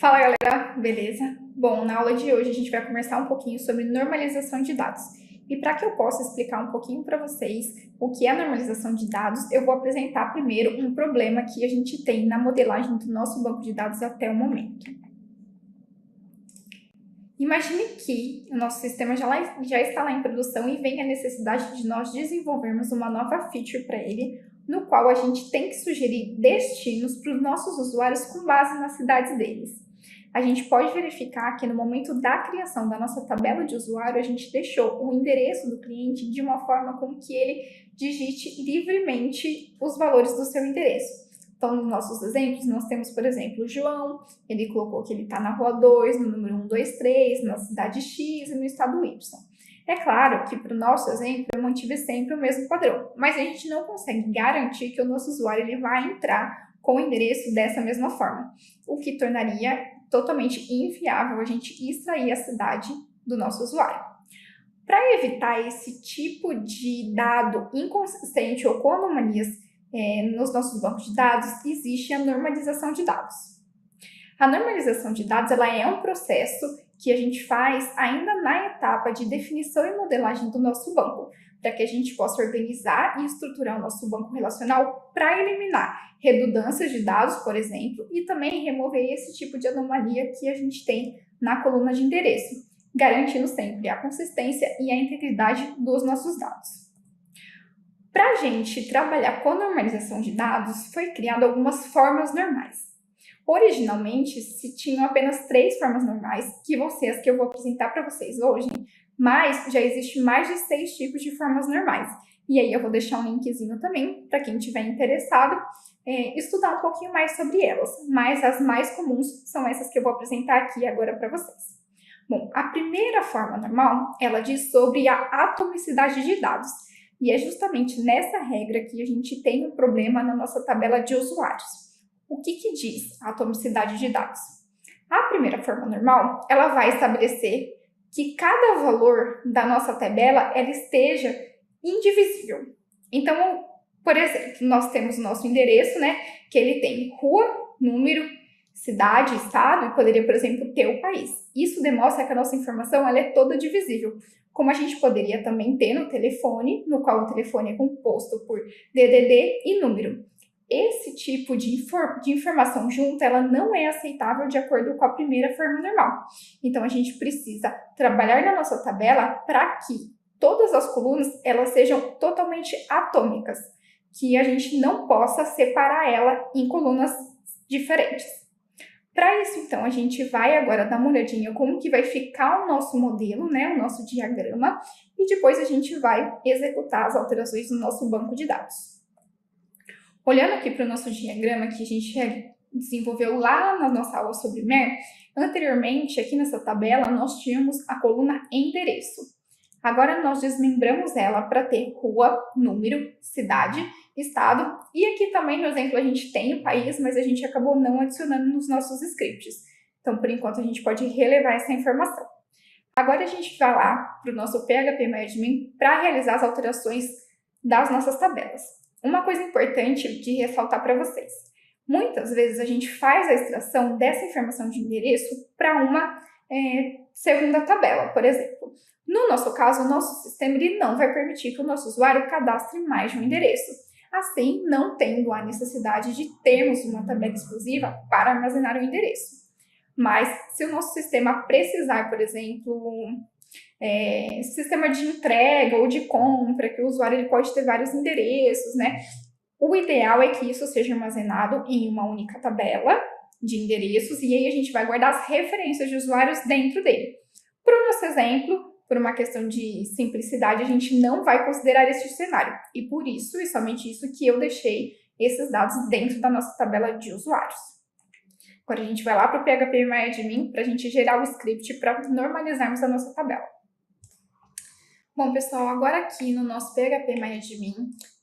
Fala galera, beleza? Bom, na aula de hoje a gente vai conversar um pouquinho sobre normalização de dados. E para que eu possa explicar um pouquinho para vocês o que é normalização de dados, eu vou apresentar primeiro um problema que a gente tem na modelagem do nosso banco de dados até o momento. Imagine que o nosso sistema já está lá em produção e vem a necessidade de nós desenvolvermos uma nova feature para ele, no qual a gente tem que sugerir destinos para os nossos usuários com base nas cidades deles. A gente pode verificar que no momento da criação da nossa tabela de usuário, a gente deixou o endereço do cliente de uma forma com que ele digite livremente os valores do seu endereço. Então, nos nossos exemplos, nós temos, por exemplo, o João, ele colocou que ele está na rua 2, no número 123, na cidade X e no estado Y. É claro que para o nosso exemplo eu mantive sempre o mesmo padrão, mas a gente não consegue garantir que o nosso usuário ele vai entrar com o endereço dessa mesma forma, o que tornaria totalmente inviável a gente extrair a cidade do nosso usuário. Para evitar esse tipo de dado inconsistente ou com anomalias nos nossos bancos de dados, existe a normalização de dados. A normalização de dados ela é um processo que a gente faz ainda na etapa de definição e modelagem do nosso banco, para que a gente possa organizar e estruturar o nosso banco relacional para eliminar redundâncias de dados, por exemplo, e também remover esse tipo de anomalia que a gente tem na coluna de endereço, garantindo sempre a consistência e a integridade dos nossos dados. Para a gente trabalhar com normalização de dados, foi criado algumas formas normais. Originalmente, se tinham apenas 3 formas normais, que vão ser as que eu vou apresentar para vocês hoje, mas já existe mais de 6 tipos de formas normais. E aí eu vou deixar um linkzinho também para quem estiver interessado estudar um pouquinho mais sobre elas. Mas as mais comuns são essas que eu vou apresentar aqui agora para vocês. Bom, a primeira forma normal, ela diz sobre a atomicidade de dados. E é justamente nessa regra que a gente tem um problema na nossa tabela de usuários. O que diz a atomicidade de dados? A primeira forma normal, ela vai estabelecer que cada valor da nossa tabela ela esteja indivisível. Então, por exemplo, nós temos o nosso endereço, né, que ele tem rua, número, cidade, estado e poderia, por exemplo, ter o país. Isso demonstra que a nossa informação ela é toda divisível, como a gente poderia também ter no telefone, no qual o telefone é composto por DDD e número. Esse tipo de informação junta, ela não é aceitável de acordo com a primeira forma normal. Então, a gente precisa trabalhar na nossa tabela para que todas as colunas elas sejam totalmente atômicas, que a gente não possa separar ela em colunas diferentes. Para isso, então, a gente vai agora dar uma olhadinha como que vai ficar o nosso modelo, né, o nosso diagrama, e depois a gente vai executar as alterações no nosso banco de dados. Olhando aqui para o nosso diagrama que a gente desenvolveu lá na nossa aula sobre MER, anteriormente, aqui nessa tabela, nós tínhamos a coluna endereço. Agora, nós desmembramos ela para ter rua, número, cidade, estado, e aqui também no exemplo a gente tem o país, mas a gente acabou não adicionando nos nossos scripts. Então, por enquanto, a gente pode relevar essa informação. Agora, a gente vai lá para o nosso PHP-MyAdmin para realizar as alterações das nossas tabelas. Uma coisa importante de ressaltar para vocês. Muitas vezes a gente faz a extração dessa informação de endereço para uma segunda tabela, por exemplo. No nosso caso, o nosso sistema ele não vai permitir que o nosso usuário cadastre mais de um endereço. Assim, não tendo a necessidade de termos uma tabela exclusiva para armazenar o endereço. Mas, se o nosso sistema precisar, por exemplo, sistema de entrega ou de compra, que o usuário ele pode ter vários endereços, né? O ideal é que isso seja armazenado em uma única tabela de endereços e aí a gente vai guardar as referências de usuários dentro dele. Para o nosso exemplo, por uma questão de simplicidade, a gente não vai considerar esse cenário. E por isso, e somente isso, que eu deixei esses dados dentro da nossa tabela de usuários. Agora a gente vai lá para o PHP-MyAdmin para a gente gerar o script para normalizarmos a nossa tabela. Bom, pessoal, agora aqui no nosso PHP-MyAdmin,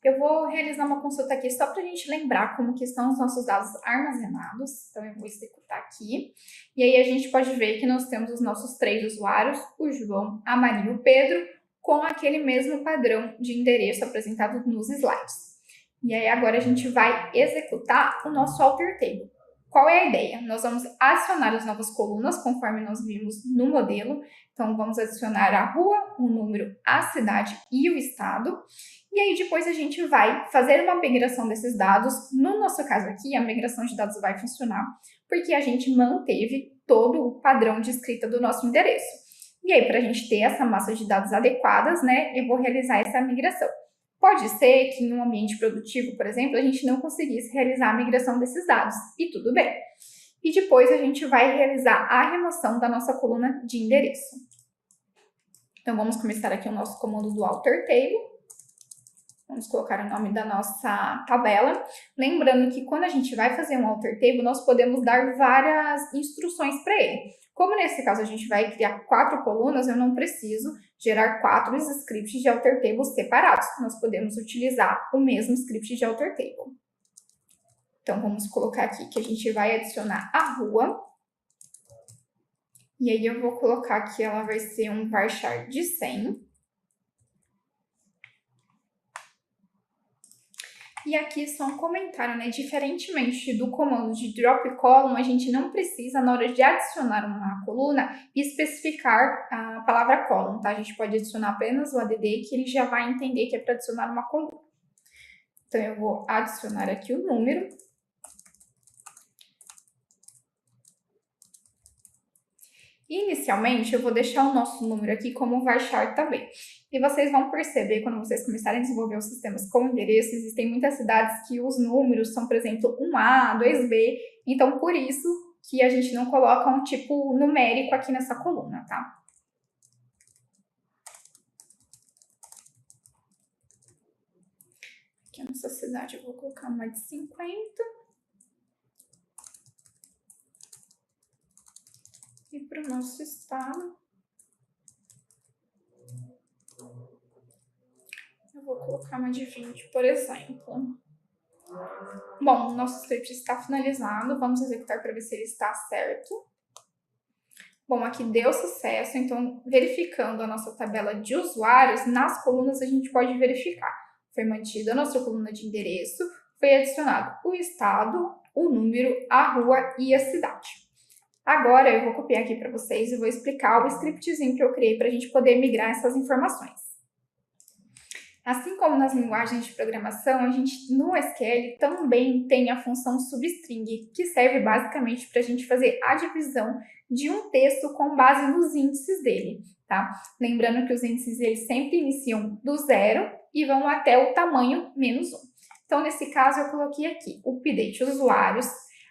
eu vou realizar uma consulta aqui só para a gente lembrar como que estão os nossos dados armazenados. Então, eu vou executar aqui. E aí, a gente pode ver que nós temos os nossos 3 usuários, o João, a Maria e o Pedro, com aquele mesmo padrão de endereço apresentado nos slides. E aí, agora a gente vai executar o nosso alter table. Qual é a ideia? Nós vamos adicionar as novas colunas, conforme nós vimos no modelo. Então, vamos adicionar a rua, o número, a cidade e o estado. E aí, depois a gente vai fazer uma migração desses dados. No nosso caso aqui, a migração de dados vai funcionar porque a gente manteve todo o padrão de escrita do nosso endereço. E aí, para a gente ter essa massa de dados adequadas, né, eu vou realizar essa migração. Pode ser que em um ambiente produtivo, por exemplo, a gente não conseguisse realizar a migração desses dados, e tudo bem. E depois a gente vai realizar a remoção da nossa coluna de endereço. Então, vamos começar aqui o nosso comando do alter table. Vamos colocar o nome da nossa tabela. Lembrando que quando a gente vai fazer um alter table, nós podemos dar várias instruções para ele. Como nesse caso a gente vai criar 4 colunas, eu não preciso gerar 4 scripts de alter table separados. Nós podemos utilizar o mesmo script de alter table. Então, vamos colocar aqui que a gente vai adicionar a rua. E aí eu vou colocar que ela vai ser um varchar de 100. E aqui só um comentário, né? Diferentemente do comando de drop column, a gente não precisa, na hora de adicionar uma coluna, especificar a palavra column, tá? A gente pode adicionar apenas o add, que ele já vai entender que é para adicionar uma coluna. Então, eu vou adicionar aqui o número. Inicialmente, eu vou deixar o nosso número aqui como varchar também. E vocês vão perceber, quando vocês começarem a desenvolver os sistemas com endereço, existem muitas cidades que os números são, por exemplo, 1A, 2B. Então, por isso que a gente não coloca um tipo numérico aqui nessa coluna, tá? Aqui a nossa cidade eu vou colocar mais de 50. E para o nosso estado, eu vou colocar uma de 20, por exemplo. Bom, nosso script está finalizado. Vamos executar para ver se ele está certo. Bom, aqui deu sucesso, então verificando a nossa tabela de usuários, nas colunas a gente pode verificar. Foi mantida a nossa coluna de endereço, foi adicionado o estado, o número, a rua e a cidade. Agora eu vou copiar aqui para vocês e vou explicar o scriptzinho que eu criei para a gente poder migrar essas informações. Assim como nas linguagens de programação, a gente no SQL também tem a função substring, que serve basicamente para a gente fazer a divisão de um texto com base nos índices dele, tá? Lembrando que os índices eles sempre iniciam do 0 e vão até o tamanho -1. Então, nesse caso, eu coloquei aqui o update usuários,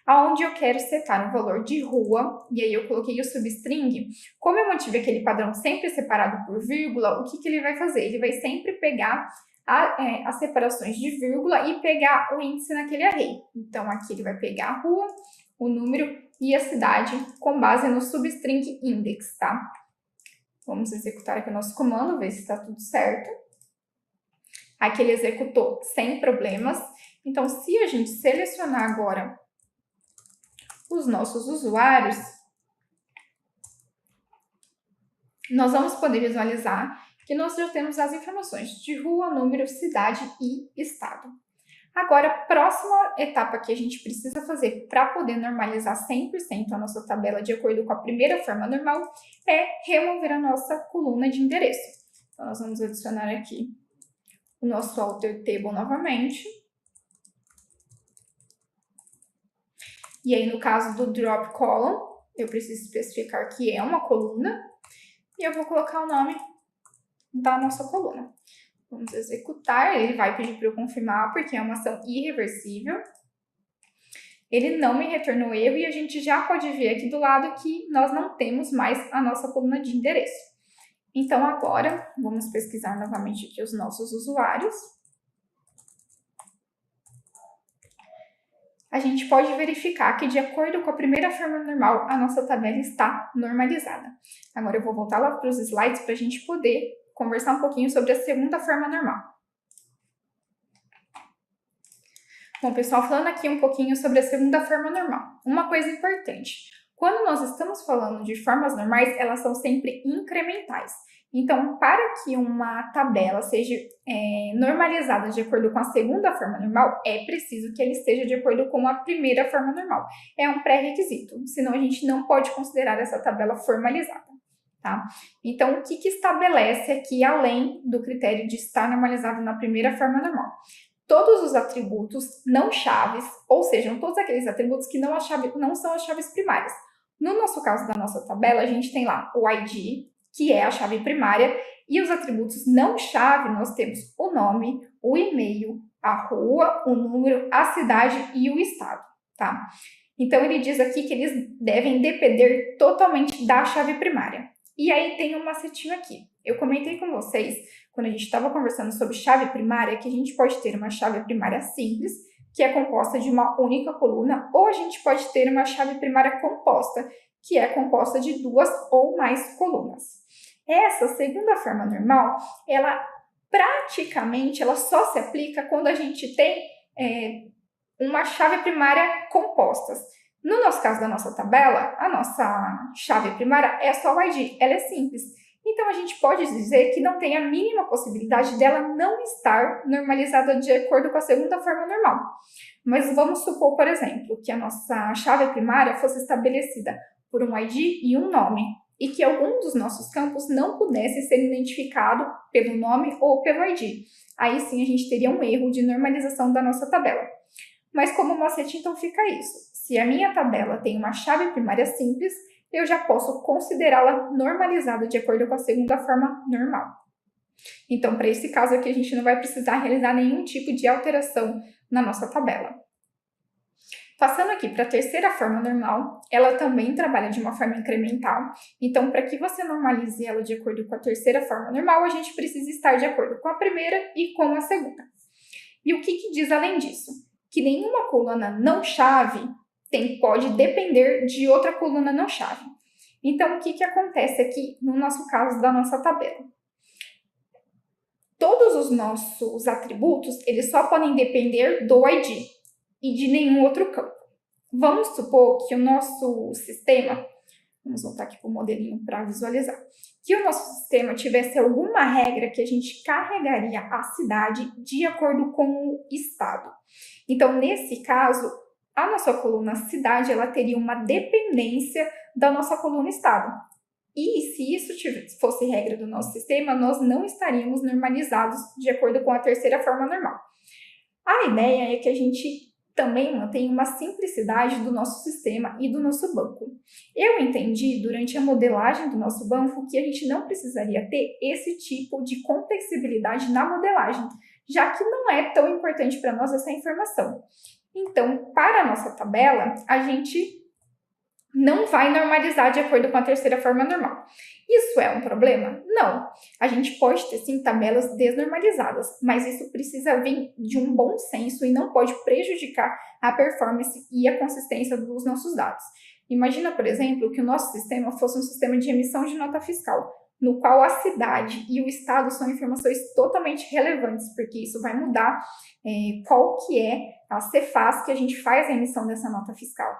aonde eu quero setar um valor de rua, e aí eu coloquei o substring. Como eu mantive aquele padrão sempre separado por vírgula, o que ele vai fazer? Ele vai sempre pegar as separações de vírgula e pegar o índice naquele array. Então, aqui ele vai pegar a rua, o número e a cidade com base no substring index, tá? Vamos executar aqui o nosso comando, ver se está tudo certo. Aqui ele executou sem problemas. Então, se a gente selecionar agora os nossos usuários, nós vamos poder visualizar que nós já temos as informações de rua, número, cidade e estado. Agora, a próxima etapa que a gente precisa fazer para poder normalizar 100% a nossa tabela de acordo com a primeira forma normal é remover a nossa coluna de endereço. Então, nós vamos adicionar aqui o nosso alter table novamente. E aí, no caso do drop column, eu preciso especificar que é uma coluna. E eu vou colocar o nome da nossa coluna. Vamos executar. Ele vai pedir para eu confirmar, porque é uma ação irreversível. Ele não me retornou erro e a gente já pode ver aqui do lado que nós não temos mais a nossa coluna de endereço. Então, agora, vamos pesquisar novamente aqui os nossos usuários. A gente pode verificar que, de acordo com a primeira forma normal, a nossa tabela está normalizada. Agora eu vou voltar lá para os slides para a gente poder conversar um pouquinho sobre a segunda forma normal. Bom, pessoal, falando aqui um pouquinho sobre a segunda forma normal. Uma coisa importante, quando nós estamos falando de formas normais, elas são sempre incrementais. Então, para que uma tabela seja normalizada de acordo com a segunda forma normal, é preciso que ela esteja de acordo com a primeira forma normal. É um pré-requisito, senão a gente não pode considerar essa tabela formalizada. Tá? Então, o que estabelece aqui, além do critério de estar normalizado na primeira forma normal? Todos os atributos não chaves, ou seja, todos aqueles atributos que não são as chaves primárias. No nosso caso da nossa tabela, a gente tem lá o ID, que é a chave primária, e os atributos não chave, nós temos o nome, o e-mail, a rua, o número, a cidade e o estado, tá? Então, ele diz aqui que eles devem depender totalmente da chave primária. E aí tem um macetinho aqui. Eu comentei com vocês, quando a gente estava conversando sobre chave primária, que a gente pode ter uma chave primária simples, que é composta de uma única coluna, ou a gente pode ter uma chave primária composta, que é composta de 2 ou mais colunas. Essa segunda forma normal, ela praticamente só se aplica quando a gente tem uma chave primária compostas. No nosso caso da nossa tabela, a nossa chave primária é só o ID, ela é simples. Então, a gente pode dizer que não tem a mínima possibilidade dela não estar normalizada de acordo com a segunda forma normal. Mas vamos supor, por exemplo, que a nossa chave primária fosse estabelecida por um ID e um nome, e que algum dos nossos campos não pudesse ser identificado pelo nome ou pelo ID. Aí sim a gente teria um erro de normalização da nossa tabela. Mas como macete, então fica isso. Se a minha tabela tem uma chave primária simples, eu já posso considerá-la normalizada de acordo com a segunda forma normal. Então, para esse caso aqui, a gente não vai precisar realizar nenhum tipo de alteração na nossa tabela. Passando aqui para a terceira forma normal, ela também trabalha de uma forma incremental. Então, para que você normalize ela de acordo com a terceira forma normal, a gente precisa estar de acordo com a primeira e com a segunda. E o que diz além disso? Que nenhuma coluna não chave pode depender de outra coluna não chave. Então, o que acontece aqui no nosso caso da nossa tabela? Todos os nossos atributos, eles só podem depender do ID e de nenhum outro campo. Vamos supor que o nosso sistema, vamos voltar aqui para o modelinho para visualizar, que o nosso sistema tivesse alguma regra que a gente carregaria a cidade de acordo com o estado. Então, nesse caso, a nossa coluna cidade, ela teria uma dependência da nossa coluna estado. E se isso fosse regra do nosso sistema, nós não estaríamos normalizados de acordo com a terceira forma normal. A ideia é que a gente também mantém uma simplicidade do nosso sistema e do nosso banco. Eu entendi durante a modelagem do nosso banco que a gente não precisaria ter esse tipo de complexibilidade na modelagem, já que não é tão importante para nós essa informação. Então, para a nossa tabela, a gente não vai normalizar de acordo com a terceira forma normal. Isso é um problema? Não. A gente pode ter, sim, tabelas desnormalizadas, mas isso precisa vir de um bom senso e não pode prejudicar a performance e a consistência dos nossos dados. Imagina, por exemplo, que o nosso sistema fosse um sistema de emissão de nota fiscal, no qual a cidade e o estado são informações totalmente relevantes, porque isso vai mudar qual que é a Cefaz que a gente faz a emissão dessa nota fiscal.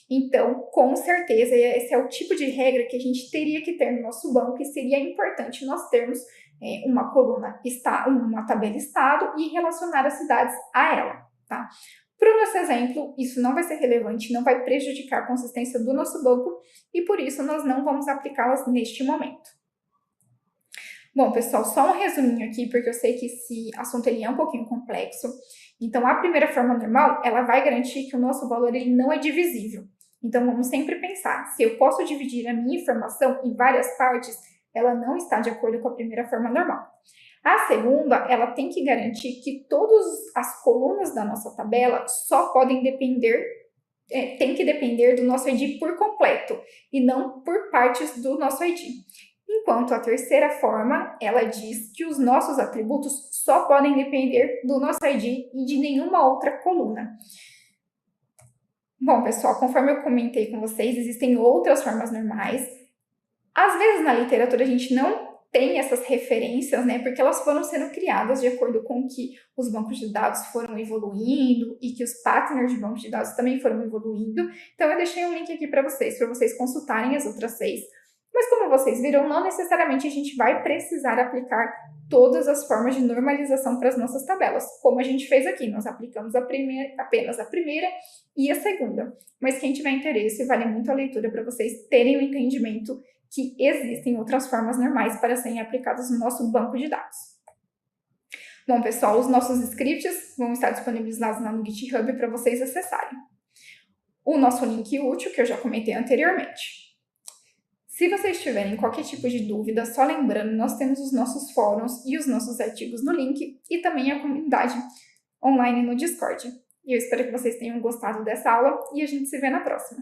Então, com certeza, esse é o tipo de regra que a gente teria que ter no nosso banco e seria importante nós termos uma coluna, uma tabela estado e relacionar as cidades a ela, tá? Para o nosso exemplo, isso não vai ser relevante, não vai prejudicar a consistência do nosso banco e por isso nós não vamos aplicá-las neste momento. Bom, pessoal, só um resuminho aqui, porque eu sei que esse assunto ele é um pouquinho complexo. Então, a primeira forma normal, ela vai garantir que o nosso valor ele não é divisível. Então, vamos sempre pensar, se eu posso dividir a minha informação em várias partes, ela não está de acordo com a primeira forma normal. A segunda, ela tem que garantir que todas as colunas da nossa tabela só podem depender, tem que depender do nosso ID por completo, e não por partes do nosso ID. Enquanto a terceira forma, ela diz que os nossos atributos só podem depender do nosso ID e de nenhuma outra coluna. Bom, pessoal, conforme eu comentei com vocês, existem outras formas normais. Às vezes, na literatura, a gente não tem essas referências, né? Porque elas foram sendo criadas de acordo com que os bancos de dados foram evoluindo e que os partners de bancos de dados também foram evoluindo. Então, eu deixei um link aqui para vocês consultarem as outras 6. Mas como vocês viram, não necessariamente a gente vai precisar aplicar todas as formas de normalização para as nossas tabelas, como a gente fez aqui. Nós aplicamos apenas a primeira e a segunda. Mas quem tiver interesse, vale muito a leitura para vocês terem o entendimento que existem outras formas normais para serem aplicadas no nosso banco de dados. Bom, pessoal, os nossos scripts vão estar disponibilizados lá no GitHub para vocês acessarem. O nosso link útil, que eu já comentei anteriormente. Se vocês tiverem qualquer tipo de dúvida, só lembrando, nós temos os nossos fóruns e os nossos artigos no link e também a comunidade online no Discord. E eu espero que vocês tenham gostado dessa aula e a gente se vê na próxima.